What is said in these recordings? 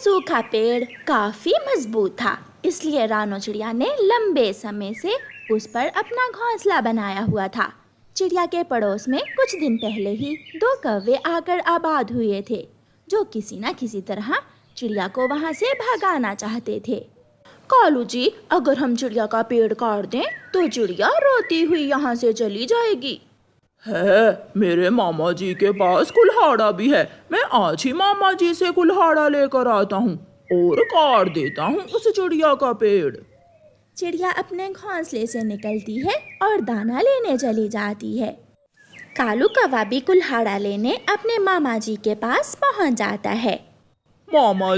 सूखा पेड़ काफी मजबूत था, इसलिए रानो चिड़िया ने लंबे समय से उस पर अपना घोंसला बनाया हुआ था। चिड़िया के पड़ोस में कुछ दिन पहले ही 2 कौवे आकर आबाद हुए थे, जो किसी न किसी तरह चिड़िया को वहां से भगाना चाहते थे। कालू जी, अगर हम चिड़िया का पेड़ काट दें तो चिड़िया रोती हुई यहाँ से चली जाएगी। है, मेरे मामा जी के पास कुल्हाड़ा भी है। मैं आज ही मामा जी से कुल्हाड़ा लेकर आता हूँ और काट देता हूँ उस चिड़िया का पेड़। चिड़िया अपने घोंसले से निकलती है और दाना लेने चली जाती है। कालू कौवा भी कुल्हाड़ा लेने अपने मामा जी के पास पहुंच जाता है। मामा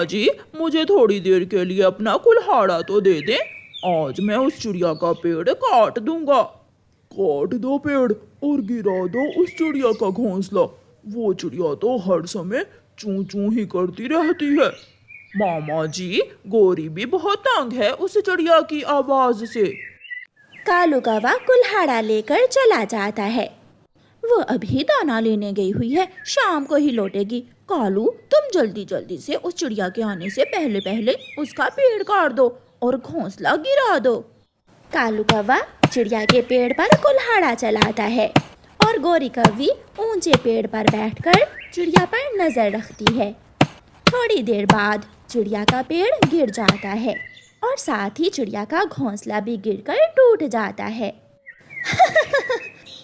जी, मुझे थोड़ी देर के लिए अपना कुल्हाड़ा तो दे दें। आज मैं उस चिड़िया का पेड़ काट दूंगा। काट दो पेड़ और गिरा दो उस चिड़िया का घोंसला। वो चिड़िया तो हर समय चूं चूं ही करती रहती है। मामा जी, गोरी भी बहुत तंग है उस चिड़िया की आवाज से। कालू कौवा कुल्हाड़ा लेकर चला जाता है। वो अभी दाना लेने गई हुई है, शाम को ही लौटेगी। कालू, तुम जल्दी जल्दी से उस चिड़िया के आने से पहले पहले उसका पेड़ काट दो और घोंसला गिरा दो। कालू कौवा चिड़िया के पेड़ पर कुल्हाड़ा चलाता है और गोरी कौवी ऊंचे पेड़ पर बैठकर चिड़िया पर नजर रखती है। थोड़ी देर बाद चिड़िया का पेड़ गिर जाता है और साथ ही चिड़िया का घोंसला भी गिरकर टूट जाता है।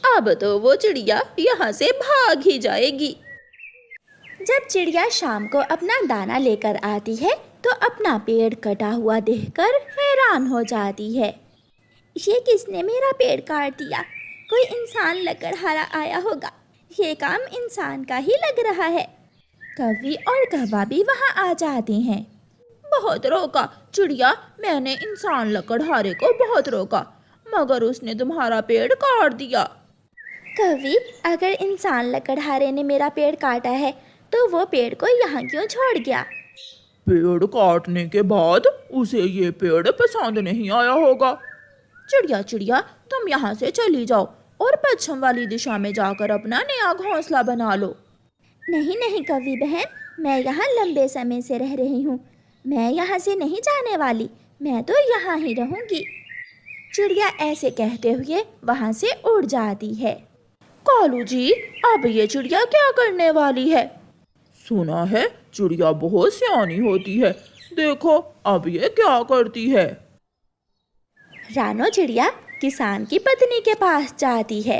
अब तो वो चिड़िया यहाँ से भाग ही जाएगी। जब चिड़िया शाम को अपना दाना लेकर आती है तो अपना पेड़ कटा हुआ देखकर हैरान हो जाती है। ये किसने मेरा पेड़ काट दिया? कोई इंसान लकड़हारा आया होगा। ये काम इंसान का ही लग रहा है। कौवी और कौवा भी वहाँ आ जाते हैं। बहुत रोका चिड़िया, मैंने इंसान लकड़हारे को बहुत रोका, मगर उसने तुम्हारा पेड़ काट दिया। कौवी, अगर इंसान लकड़हारे ने मेरा पेड़ काटा है तो वो पेड़ को यहाँ क्यों छोड़ गया? पेड़ काटने के बाद उसे ये पेड़ पसंद नहीं आया होगा। चिड़िया, तुम यहाँ से चली जाओ और पश्चिम वाली दिशा में जाकर अपना नया घोंसला बना लो। नहीं कौवी बहन, मैं यहाँ लंबे समय से रह रही हूँ। मैं यहाँ से नहीं जाने वाली, मैं तो यहाँ ही रहूँगी। चिड़िया ऐसे कहते हुए वहाँ से उड़ जाती है। कालू जी, अब ये चिड़िया क्या करने वाली है? सुना है चिड़िया बहुत सियानी होती है। देखो अब ये क्या करती है। रानो चिड़िया किसान की पत्नी के पास जाती है।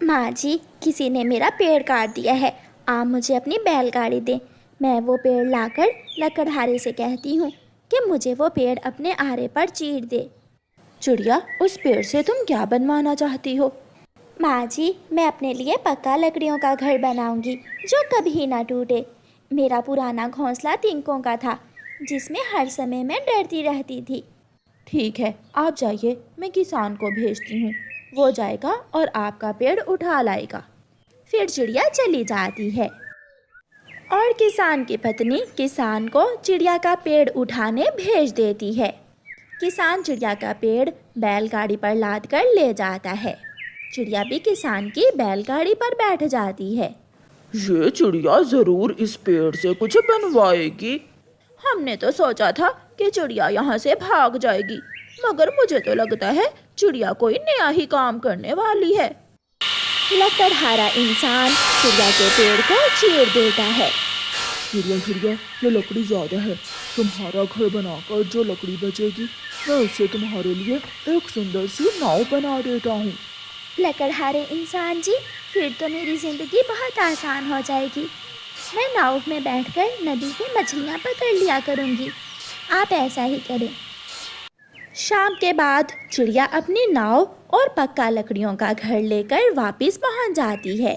माँ जी, किसी ने मेरा पेड़ काट दिया है, आप मुझे अपनी बैलगाड़ी दें। मैं वो पेड़ लाकर लकड़हारे से कहती हूँ कि मुझे वो पेड़ अपने आरे पर चीर दे। चिड़िया, उस पेड़ से तुम क्या बनवाना चाहती हो? माँ जी, मैं अपने लिए पक्का लकड़ियों का घर बनाऊंगी जो कभी ना टूटे। मेरा पुराना घोंसला तिनकों का था, जिसमें हर समय मैं डरती रहती थी। ठीक है, आप जाइए, मैं किसान को भेजती हूँ। वो जाएगा और आपका पेड़ उठा लाएगा। फिर चिड़िया चली जाती है और किसान की पत्नी किसान को चिड़िया का पेड़ उठाने भेज देती है। किसान चिड़िया का पेड़ बैलगाड़ी पर लाद कर ले जाता है। चिड़िया भी किसान की बैलगाड़ी पर बैठ जाती है। ये चिड़िया जरूर इस पेड़ से कुछ बनवाएगी। हमने तो सोचा था कि चिड़िया यहाँ से भाग जाएगी, मगर मुझे तो लगता है चिड़िया कोई नया ही काम करने वाली है। लकड़हारा इंसान चिड़िया के पेड़ को चीर देता है। चिड़िया, ये लकड़ी ज्यादा है। तुम्हारा घर बनाकर जो लकड़ी बचेगी मैं उससे तुम्हारे लिए एक सुंदर सी नाव बना देता हूँ। लकड़हारे इंसान जी, फिर तो मेरी जिंदगी बहुत आसान हो जाएगी। मैं नाव में बैठकर नदी से मछलियाँ पकड़ लिया करूँगी। आप ऐसा ही करें। शाम के बाद चिड़िया अपनी नाव और पक्का लकड़ियों का घर लेकर वापस पहुँच जाती है।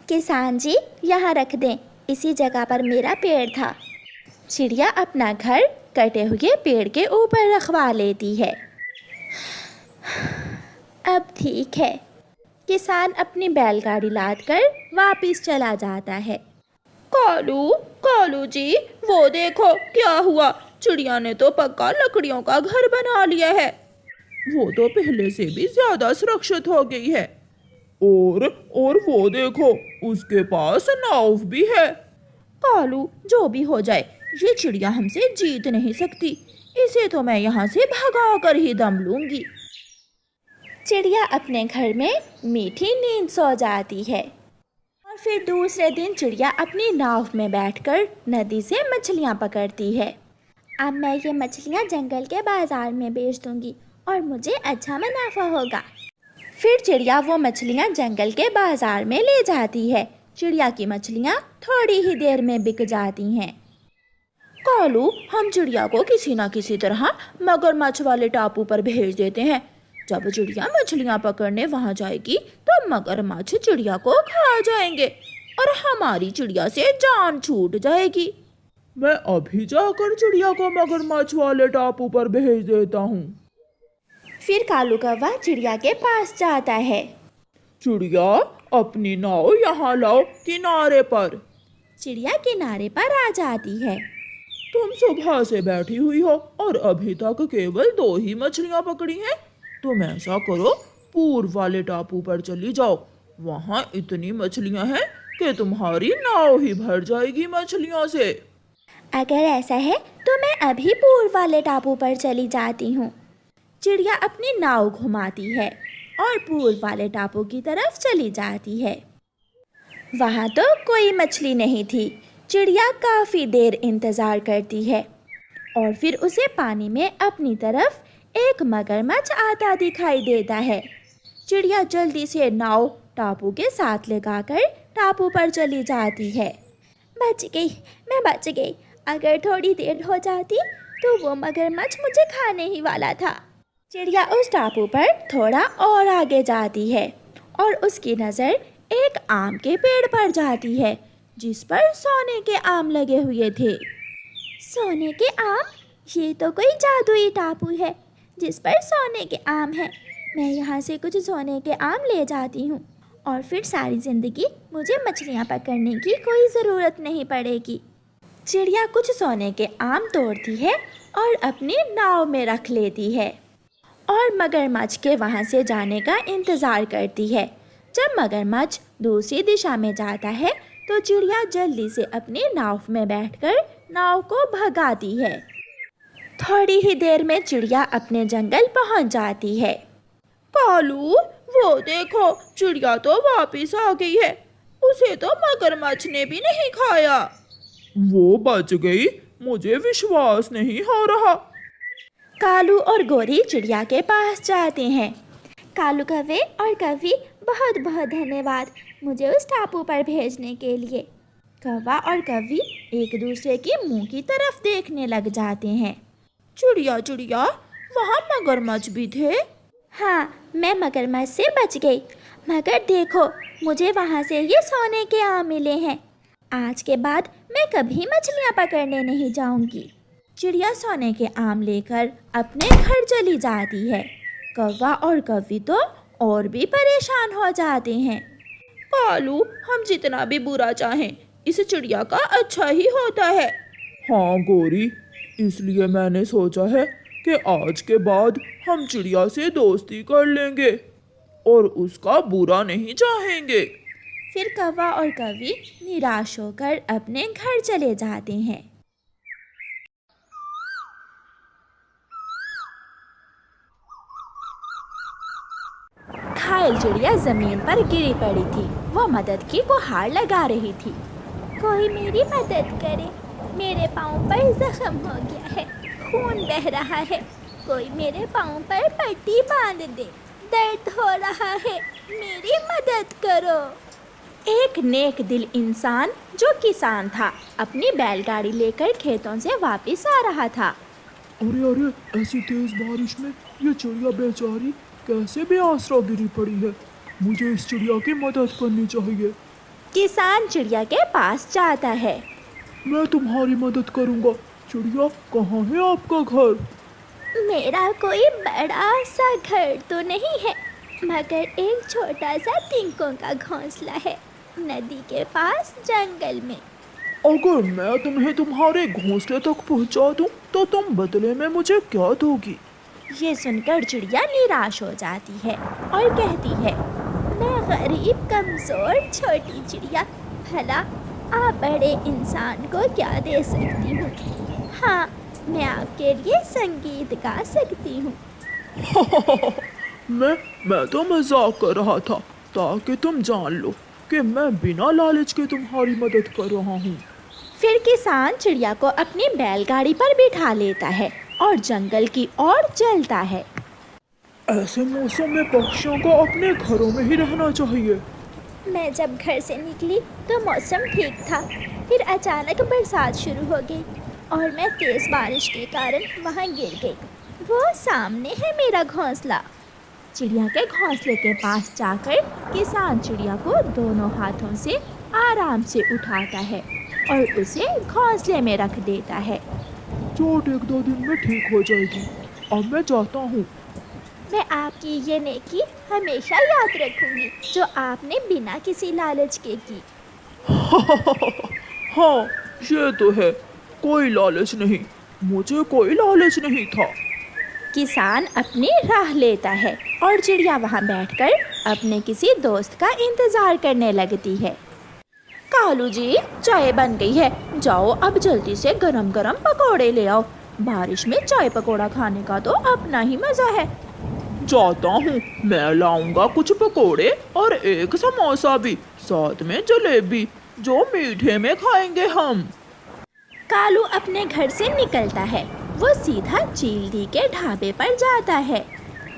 किसान जी, यहाँ रख दें, इसी जगह पर मेरा पेड़ था। चिड़िया अपना घर कटे हुए पेड़ के ऊपर रखवा लेती है। अब ठीक है। किसान अपनी बैलगाड़ी लादकर वापस चला जाता है। कालू जी, वो देखो क्या हुआ। चिड़िया ने तो पक्का लकड़ियों का घर बना लिया है। वो तो पहले से भी ज्यादा सुरक्षित हो गई है। और वो देखो, उसके पास नाव भी है। कालू, जो भी हो जाए, ये चिड़िया हमसे जीत नहीं सकती, इसे तो मैं यहाँ से भगा कर ही दम लूंगी। चिड़िया अपने घर में मीठी नींद सो जाती है और फिर दूसरे दिन चिड़िया अपनी नाव में बैठकर नदी से मछलियाँ पकड़ती है। अब मैं ये मछलियाँ जंगल के बाजार में बेच दूंगी और मुझे अच्छा मुनाफा होगा। फिर चिड़िया वो मछलियाँ जंगल के बाजार में ले जाती है। चिड़िया की मछलियाँ थोड़ी ही देर में बिक जाती हैं। कालू, हम चिड़िया को किसी न किसी तरह मगरमच्छ वाले टापू पर भेज देते हैं। जब चिड़िया मछलियाँ पकड़ने वहाँ जाएगी तो मगरमच्छ चिड़िया को खा जाएंगे और हमारी चिड़िया से जान छूट जाएगी। मैं अभी जाकर चिड़िया को मगरमच्छ वाले टापू पर भेज देता हूँ। फिर कालू कौवा चिड़िया के पास जाता है। चिड़िया, अपनी नाव यहाँ लाओ किनारे पर। चिड़िया किनारे पर आ जाती है। तुम सुबह से बैठी हुई हो और अभी तक केवल 2 ही मछलियाँ पकड़ी हैं। तुम ऐसा करो, पूर्व वाले टापू पर चली जाओ। वहाँ इतनी मछलियाँ हैं कि तुम्हारी नाव ही भर जाएगी मछलियों से। अगर ऐसा है तो मैं अभी पूर्व वाले टापू पर चली जाती हूँ। चिड़िया अपनी नाव घुमाती है और पूर्व वाले टापू की तरफ चली जाती है। वहाँ तो कोई मछली नहीं थी। चिड़िया काफ़ी देर इंतज़ार करती है और फिर उसे पानी में अपनी तरफ एक मगरमच्छ आता दिखाई देता है। चिड़िया जल्दी से नाव टापू के साथ लगाकर टापू पर चली जाती है। बच गई, मैं बच गई। अगर थोड़ी देर हो जाती तो वो मगरमच्छ मुझे खाने ही वाला था। चिड़िया उस टापू पर थोड़ा और आगे जाती है और उसकी नज़र एक आम के पेड़ पर जाती है जिस पर सोने के आम लगे हुए थे। सोने के आम? ये तो कोई जादुई टापू है जिस पर सोने के आम हैं। मैं यहाँ से कुछ सोने के आम ले जाती हूँ और फिर सारी ज़िंदगी मुझे मछलियाँ पकड़ने की कोई ज़रूरत नहीं पड़ेगी। चिड़िया कुछ सोने के आम तोड़ती है और अपनी नाव में रख लेती है और मगरमच्छ के वहाँ से जाने का इंतज़ार करती है। जब मगरमच्छ दूसरी दिशा में जाता है तो चिड़िया जल्दी से अपनी नाव में बैठकर नाव को भगाती है। थोड़ी ही देर में चिड़िया अपने जंगल पहुँच जाती है। कालू, वो देखो, चिड़िया तो वापस आ गई है। उसे तो मगरमच्छ ने भी नहीं खाया। वो बच गई, मुझे विश्वास नहीं हो रहा। कालू और गोरी चिड़िया के पास जाते हैं। कालू कौवे और कौवी, बहुत बहुत धन्यवाद मुझे उस टापू पर भेजने के लिए। कौवा और कौवी एक दूसरे की मुंह की तरफ देखने लग जाते हैं। चिड़िया चिड़िया, वहाँ मगरमच्छ भी थे। हाँ, मैं मगरमच्छ से बच गई, मगर देखो मुझे वहाँ से ये सोने के आम मिले हैं। आज के बाद मैं कभी मछलियाँ पकड़ने नहीं जाऊँगी। चिड़िया सोने के आम लेकर अपने घर चली जाती है। कौवा और कौवी तो और भी परेशान हो जाते हैं। कालू, हम जितना भी बुरा चाहें, इस चिड़िया का अच्छा ही होता है। हाँ गोरी, इसलिए मैंने सोचा है कि आज के बाद हम चिड़िया से दोस्ती कर लेंगे और उसका बुरा नहीं चाहेंगे। फिर कौवा और कौवी निराश होकर अपने घर चले जाते हैं। घायल चिड़िया जमीन पर गिरी पड़ी थी। वो मदद की गुहार लगा रही थी। कोई मेरी मदद करे, मेरे पाँव पर जख्म हो गया है, खून बह रहा है। कोई मेरे पाँव पर पट्टी बांध दे, दर्द हो रहा है, मेरी मदद करो। एक नेक दिल इंसान जो किसान था अपनी बैलगाड़ी लेकर खेतों से वापस आ रहा था। अरे अरे, ऐसी तेज बारिश में ये चिड़िया बेचारी कैसे बेआसरा गिरी पड़ी है। मुझे इस चिड़िया की मदद करनी चाहिए। किसान चिड़िया के पास जाता है। मैं तुम्हारी मदद करूँगा। चिड़िया, कहाँ है आपका घर? मेरा कोई बड़ा सा घर तो नहीं है, मगर एक छोटा सा तिनकों का घोंसला है नदी के पास जंगल में। अगर मैं तुम्हें तुम्हारे घोंसले तक पहुंचा दूं तो तुम बदले में मुझे क्या दोगी? ये सुनकर चिड़िया निराश हो जाती है और कहती है, मैं गरीब कमज़ोर छोटी चिड़िया, भला आप बड़े इंसान को क्या दे सकती हूँ? हाँ, मैं आपके लिए संगीत गा सकती हूँ। मैं तो मजाक कर रहा था ताकि तुम जान लो कि मैं बिना लालच के तुम्हारी मदद कर रहा हूँ। फिर किसान चिड़िया को अपनी बैलगाड़ी पर बिठा लेता है और जंगल की ओर चलता है। ऐसे मौसम में पक्षियों को अपने घरों में ही रहना चाहिए। मैं जब घर से निकली तो मौसम ठीक था, फिर अचानक बरसात शुरू हो गई और मैं तेज बारिश के कारण वहाँ गिर गई। वो सामने है मेरा घोंसला। चिड़िया के घोंसले के पास जाकर किसान चिड़िया को दोनों हाथों से आराम से उठाता है और उसे घोंसले में रख देता है। चोट 1-2 दिन में ठीक हो जाएगी। अब मैं जाता हूँ। मैं आपकी ये नेकी हमेशा याद रखूंगी जो आपने बिना किसी लालच के की। हाँ, ये तो है। कोई लालच नहीं, मुझे कोई लालच नहीं था। किसान अपनी राह लेता है और चिड़िया वहाँ बैठकर अपने किसी दोस्त का इंतजार करने लगती है। कालू जी, चाय बन गई है, जाओ अब जल्दी से गरम गरम पकोड़े ले आओ। बारिश में चाय पकोड़ा खाने का तो अपना ही मजा है। जाता हूँ, मैं लाऊंगा कुछ पकोड़े और एक समोसा भी, साथ में जलेबी, जो मीठे में खाएंगे हम। कालू अपने घर से निकलता है। वो सीधा चील के ढाबे पर जाता है।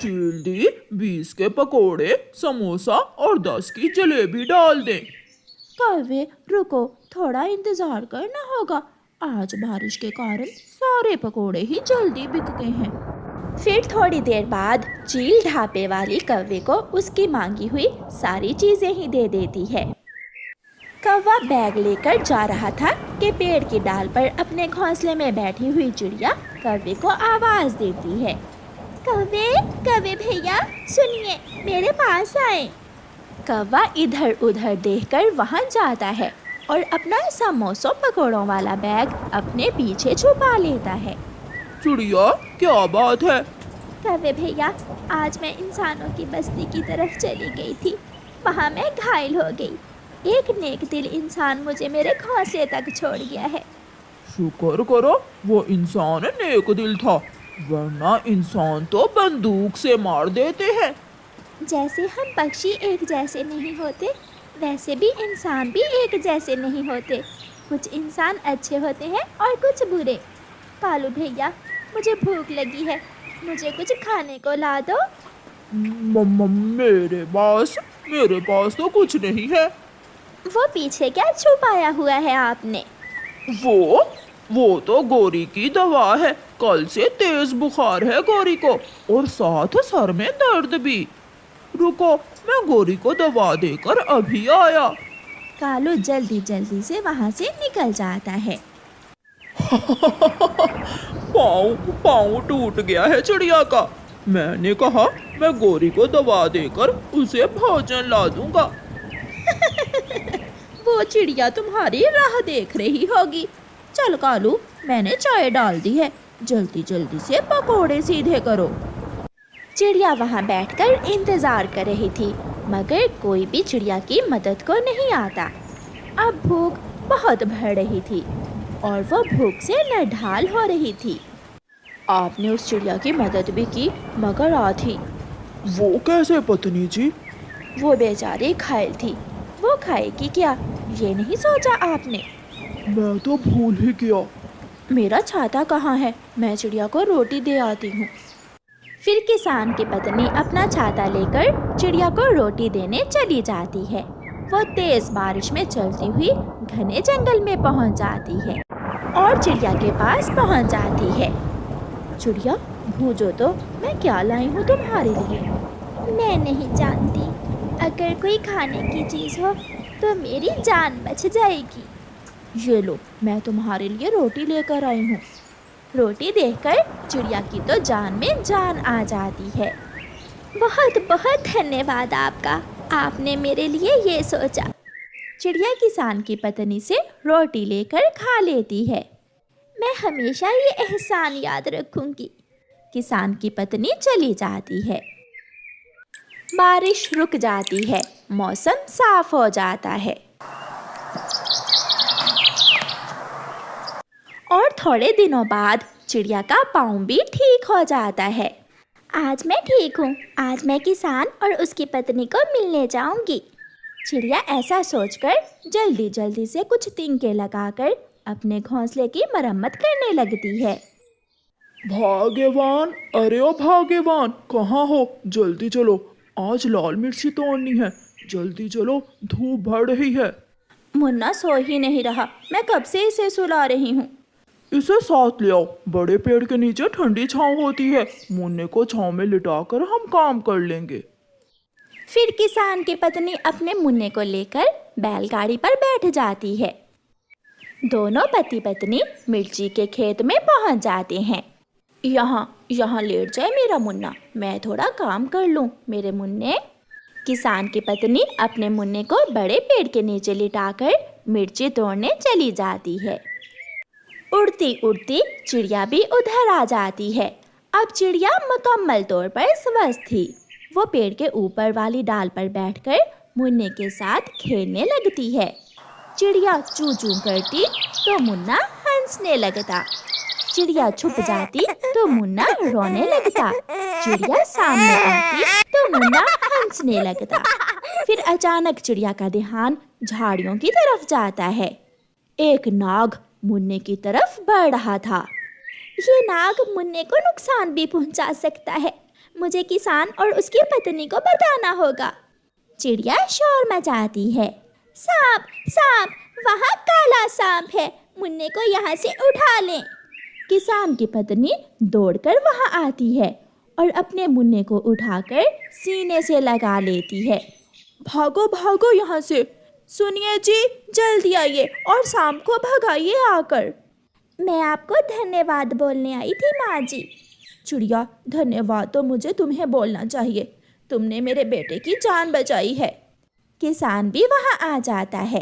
चील दी, 20 के पकोड़े, समोसा और 10 की जलेबी डाल दें। कौवे रुको, थोड़ा इंतजार करना होगा, आज बारिश के कारण सारे पकोड़े ही जल्दी बिक गए हैं। फिर थोड़ी देर बाद चील ढाबे वाली कौवे को उसकी मांगी हुई सारी चीजें ही दे देती है। कौवा बैग लेकर जा रहा था कि पेड़ की डाल पर अपने घोंसले में बैठी हुई चिड़िया कौवे को आवाज देती है। कौवे, कौवे भैया सुनिए, मेरे पास आए। कौवा इधर उधर देखकर वहां जाता है और अपना समोसों पकोड़ों वाला बैग अपने पीछे छुपा लेता है। चिड़िया, क्या बात है? कौवे भैया, आज मैं इंसानों की बस्ती की तरफ चली गई थी, वहाँ मैं घायल हो गई। एक नेक दिल इंसान मुझे मेरे घोंसले तक छोड़ गया है। शुक्र करो वो इंसान नेक दिल था, वरना इंसान तो बंदूक से मार देते हैं। जैसे हम पक्षी एक जैसे नहीं होते, वैसे भी इंसान भी एक जैसे नहीं होते। कुछ इंसान अच्छे होते हैं और कुछ बुरे। कालू भैया, मुझे भूख लगी है, मुझे कुछ खाने को ला दो। मेरे पास तो कुछ नहीं है। वो पीछे क्या छुपाया हुआ है आपने? वो तो गोरी की दवा है। कल से तेज बुखार है गोरी को और साथ सर में दर्द भी। रुको, मैं गोरी को दवा देकर अभी आया। कालू जल्दी जल्दी से वहाँ से निकल जाता है। पाँव टूट गया है चिड़िया का। मैंने कहा मैं गोरी को दवा देकर उसे भोजन ला दूंगा। वो चिड़िया तुम्हारी राह देख रही होगी। चल कालू, मैंने चाय डाल दी है, जल्दी जल्दी से पकोड़े सीधे करो। चिड़िया वहाँ बैठकर इंतजार कर रही थी, मगर कोई भी चिड़िया की मदद को नहीं आता। अब भूख बहुत बढ़ रही थी और वो भूख से नढाल हो रही थी। आपने उस चिड़िया की मदद भी की, मगर आधी। वो कैसे पत्नी जी? वो बेचारी घायल थी, वो खाएगी क्या, ये नहीं सोचा आपने? मैं तो भूल ही गया। मेरा छाता कहाँ है? मैं चिड़िया को रोटी दे आती हूँ। फिर किसान की पत्नी अपना छाता लेकर चिड़िया को रोटी देने चली जाती है। वो तेज बारिश में चलती हुई घने जंगल में पहुँच जाती है और चिड़िया के पास पहुँच जाती है। चिड़िया, भूजो तो, मैं क्या लाई हूँ तुम्हारे लिए? मैं नहीं जानती, अगर कोई खाने की चीज़ हो तो मेरी जान बच जाएगी। ये लो, मैं तुम्हारे लिए रोटी लेकर आई हूँ। रोटी देखकर चिड़िया की तो जान में जान आ जाती है। बहुत बहुत धन्यवाद आपका, आपने मेरे लिए ये सोचा। चिड़िया किसान की पत्नी से रोटी लेकर खा लेती है। मैं हमेशा ये एहसान याद रखूंगी। किसान की पत्नी चली जाती है। बारिश रुक जाती है, मौसम साफ हो जाता है। और थोड़े दिनों बाद चिड़िया का पाँव भी ठीक हो जाता है। आज मैं ठीक हूँ, आज मैं किसान और उसकी पत्नी को मिलने जाऊंगी। चिड़िया ऐसा सोचकर जल्दी जल्दी से कुछ तिनके लगाकर अपने घोंसले की मरम्मत करने लगती है। भाग्यवान, अरे ओ भाग्यवान, कहाँ हो? जल्दी चलो, आज लाल मिर्ची तोड़नी है। जल्दी चलो, धूप बढ़ रही है। मुन्ना सो ही नहीं रहा, मैं कब से इसे सुला रही हूँ। इसे साथ ले आओ, बड़े पेड़ के नीचे ठंडी छांव होती है। मुन्ने को छांव में लिटाकर हम काम कर लेंगे। फिर किसान की पत्नी अपने मुन्ने को लेकर बैलगाड़ी पर बैठ जाती है। दोनों पति पत्नी मिर्ची के खेत में पहुंच जाते हैं। यहाँ लेट जाए मेरा मुन्ना, मैं थोड़ा काम कर लूं मेरे मुन्ने। किसान की पत्नी अपने मुन्ने को बड़े पेड़ के नीचे लिटाकर मिर्ची तोड़ने चली जाती है। उड़ती उड़ती चिड़िया भी उधर आ जाती है। अब चिड़िया मुकम्मल तौर पर स्वस्थ थी। वो पेड़ के ऊपर वाली डाल पर बैठकर मुन्ने के साथ खेलने लगती है। चिड़िया चू चू करती तो मुन्ना हंसने लगता। चिड़िया छुप जाती तो मुन्ना रोने लगता। चिड़िया सामने आती तो मुन्ना हंसने लगता। फिर अचानक चिड़िया का ध्यान झाड़ियों की तरफ जाता है। एक नाग मुन्ने की तरफ बढ़ रहा था। ये नाग मुन्ने को नुकसान भी पहुंचा सकता है, मुझे किसान और उसकी पत्नी को बताना होगा। चिड़िया शोर मचाती है, सांप सांप, वहाँ काला सांप है, मुन्ने को यहाँ से उठा लें। किसान की पत्नी दौड़कर वहाँ आती है और अपने मुन्ने को उठाकर सीने से लगा लेती है। भागो भागो यहाँ से, सुनिए जी, जल्दी आइए और सांप को भगाइए आकर। मैं आपको धन्यवाद बोलने आई थी माँ जी। चिड़िया, धन्यवाद तो मुझे तुम्हें बोलना चाहिए, तुमने मेरे बेटे की जान बचाई है। किसान भी वहाँ आ जाता है।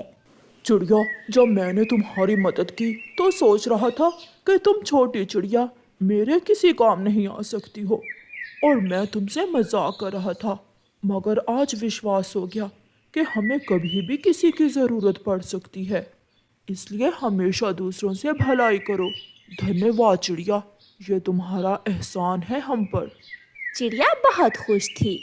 चिड़िया, जब मैंने तुम्हारी मदद की तो सोच रहा था कि तुम छोटी चिड़िया मेरे किसी काम नहीं आ सकती हो और मैं तुमसे मजाक कर रहा था, मगर आज विश्वास हो गया कि हमें कभी भी किसी की ज़रूरत पड़ सकती है। इसलिए हमेशा दूसरों से भलाई करो। धन्यवाद चिड़िया, ये तुम्हारा एहसान है हम पर। चिड़िया बहुत खुश थी।